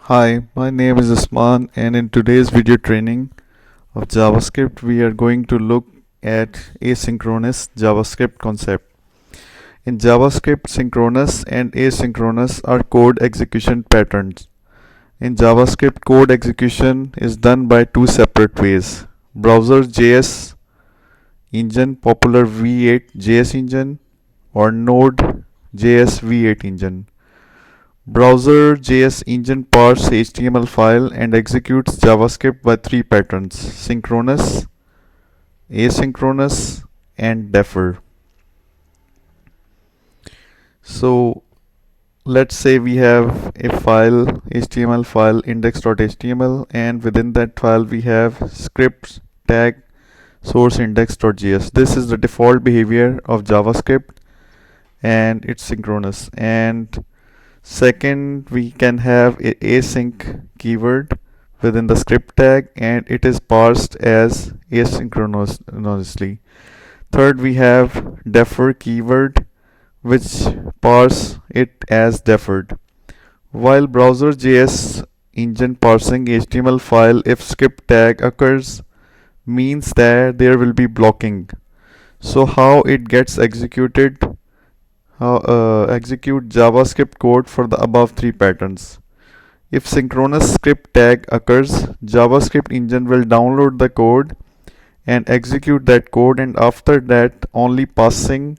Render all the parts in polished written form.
Hi, my name is Usman, and in today's video training of JavaScript, we are going to look at asynchronous JavaScript concept. In JavaScript, synchronous and asynchronous are code execution patterns. In JavaScript, code execution is done by two separate ways. Browser JS engine, popular V8 JS engine, or Node JS V8 engine. Browser JS engine parses HTML file and executes JavaScript by three patterns: synchronous, asynchronous, and defer. So let's say we have a file, HTML file index.html, and within that file we have script tag source index.js. This is the default behavior of JavaScript and it's synchronous. And second, we can have a async keyword within the script tag and it is parsed as asynchronously. Third, we have defer keyword which parse it as deferred. While browser.js engine parsing HTML file, if script tag occurs, means that there will be blocking. So how it gets executed? Execute JavaScript code for the above three patterns. If synchronous script tag occurs, JavaScript engine will download the code and execute that code, and after that only parsing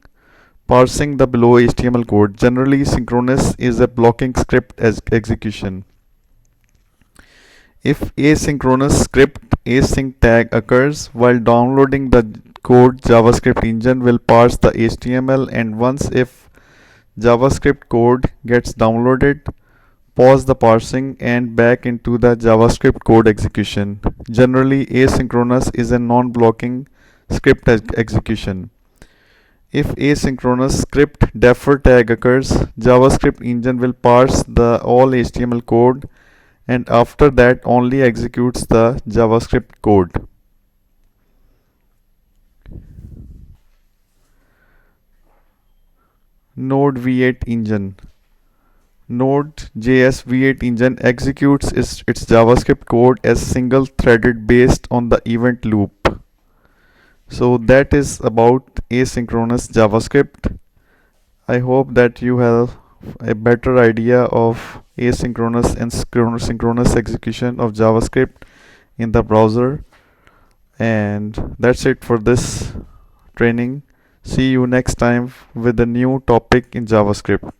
the below HTML code. Generally, synchronous is a blocking script as execution. If asynchronous script async tag occurs while downloading the code, JavaScript engine will parse the HTML, and once if JavaScript code gets downloaded, pause the parsing and back into the JavaScript code execution. Generally, asynchronous is a non-blocking script execution. If asynchronous script defer tag occurs, JavaScript engine will parse the all HTML code and after that only executes the JavaScript code. Node V8 engine. Node.js V8 engine executes its JavaScript code as single threaded based on the event loop. So that is about asynchronous JavaScript. I hope that you have a better idea of asynchronous and synchronous execution of JavaScript in the browser. And that's it for this training. See you next time with a new topic in JavaScript.